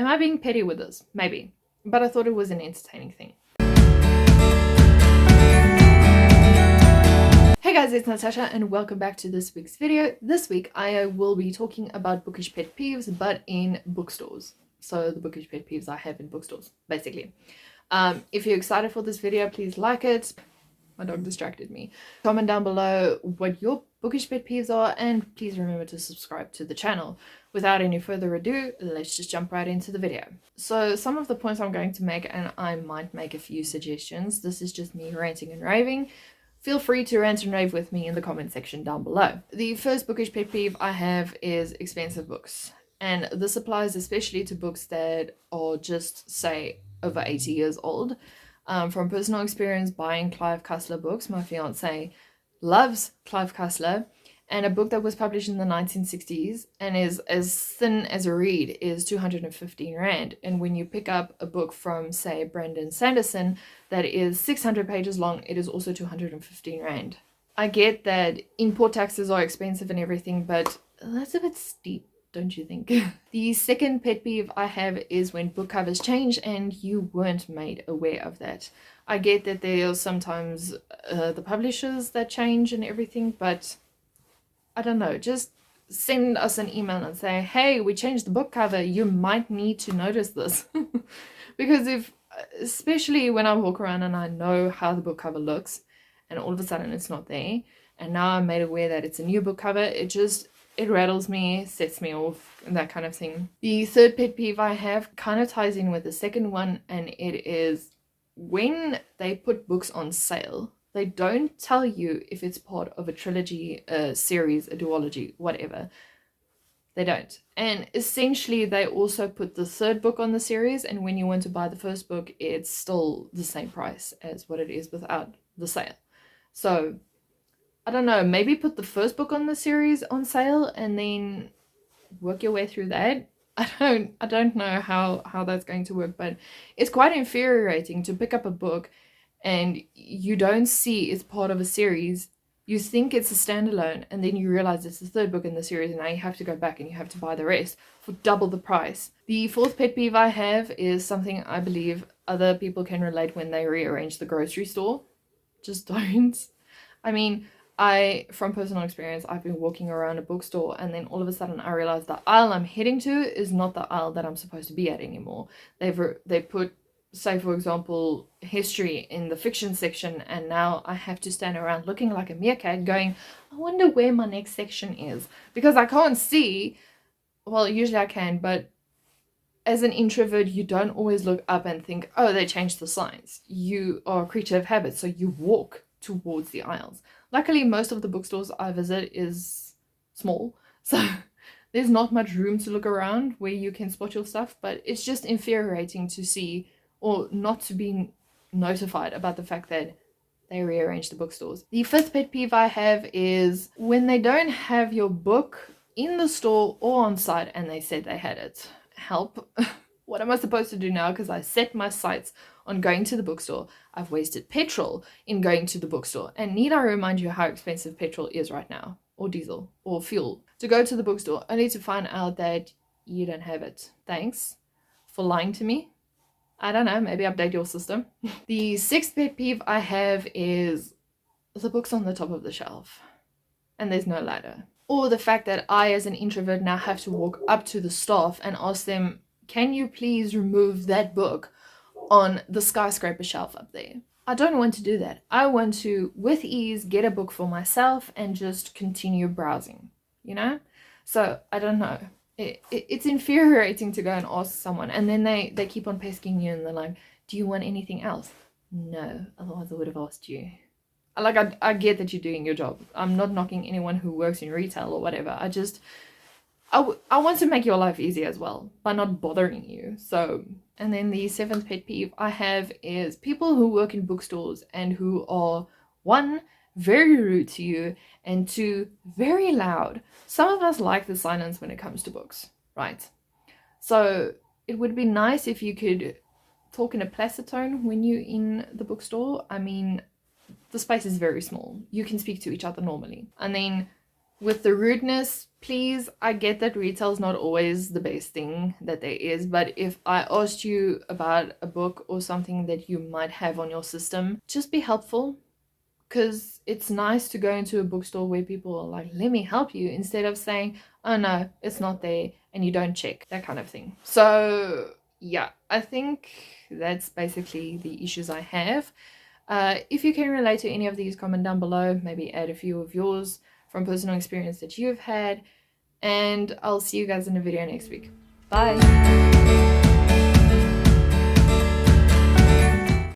Am I being petty with this? Maybe. But I thought it was an entertaining thing. Hey guys, it's Natasha and welcome back to this week's video. This week I will be talking about bookish pet peeves, but in bookstores. So the bookish pet peeves I have in bookstores, basically. If you're excited for this video, please like it. My dog distracted me. Comment down below what your bookish pet peeves are, and please remember to subscribe to the channel. Without any further ado, let's just jump right into the video. So some of the points I'm going to make, and I might make a few suggestions. This is just me ranting and raving. Feel free to rant and rave with me in the comment section down below. The first bookish pet peeve I have is expensive books. And this applies especially to books that are just, say, over 80 years old. From personal experience buying Clive Cussler books, my fiance loves Clive Cussler, and a book that was published in the 1960s and is as thin as a reed is 215 Rand. And when you pick up a book from, say, Brandon Sanderson that is 600 pages long, it is also 215 Rand. I get that import taxes are expensive and everything, but that's a bit steep, don't you think? The second pet peeve I have is when book covers change and you weren't made aware of that. I get that there are sometimes the publishers that change and everything, but I don't know, just send us an email and say, hey, we changed the book cover, you might need to notice this. Because especially when I walk around and I know how the book cover looks and all of a sudden it's not there, and now I'm made aware that it's a new book cover, it rattles me, sets me off, and that kind of thing. The third pet peeve I have kind of ties in with the second one, and it is when they put books on sale. They don't tell you if it's part of a trilogy, a series, a duology, whatever. They don't. And essentially, they also put the third book on the series, and when you want to buy the first book, it's still the same price as what it is without the sale. So, I don't know, maybe put the first book on the series on sale and then work your way through that. I don't know how that's going to work, but it's quite infuriating to pick up a book and you don't see it's part of a series. You think it's a standalone, and then you realize it's the third book in the series, and now you have to go back and you have to buy the rest for double the price. The fourth pet peeve I have is something I believe other people can relate when they rearrange the grocery store. Just don't. I mean, from personal experience, I've been walking around a bookstore and then all of a sudden I realized the aisle I'm heading to is not the aisle that I'm supposed to be at anymore. They put, say for example, history in the fiction section, and now I have to stand around looking like a meerkat going, I wonder where my next section is, because I can't see. Well, usually I can, but as an introvert you don't always look up and think, oh, they changed the signs. You are a creature of habit, so you walk towards the aisles. Luckily most of the bookstores I visit is small, so there's not much room to look around where you can spot your stuff, but it's just infuriating to see or not to be notified about the fact that they rearrange the bookstores. The fifth pet peeve I have is when they don't have your book in the store or on site and they said they had it. Help. What am I supposed to do now? Because I set my sights on going to the bookstore. I've wasted petrol in going to the bookstore. And need I remind you how expensive petrol is right now? Or diesel, or fuel. To go to the bookstore, only to find out that you don't have it. Thanks for lying to me. I don't know, maybe update your system. The sixth pet peeve I have is the book's on the top of the shelf and there's no ladder. Or the fact that I, as an introvert, now have to walk up to the staff and ask them, can you please remove that book on the skyscraper shelf up there? I don't want to do that. I want to, with ease, get a book for myself and just continue browsing, you know? So, I don't know. It's infuriating to go and ask someone, and then they keep on pesking you and they're like, do you want anything else? No, otherwise I would have asked you. I get that you're doing your job. I'm not knocking anyone who works in retail or whatever. I want to make your life easy as well by not bothering you. So, and then the seventh pet peeve I have is people who work in bookstores and who are, one, very rude to you, and two, very loud. Some of us like the silence when it comes to books, right? So it would be nice if you could talk in a placid tone when you're in the bookstore. I mean, the space is very small. You can speak to each other normally. And then With the rudeness, please, I get that retail is not always the best thing that there is, but if I asked you about a book or something that you might have on your system, just be helpful, because it's nice to go into a bookstore where people are like, let me help you, instead of saying, oh no, it's not there, and you don't check, that kind of thing. So yeah, I think that's basically the issues I have. If you can relate to any of these, comment down below, maybe add a few of yours from personal experience that you've had, and I'll see you guys in a video next week. Bye!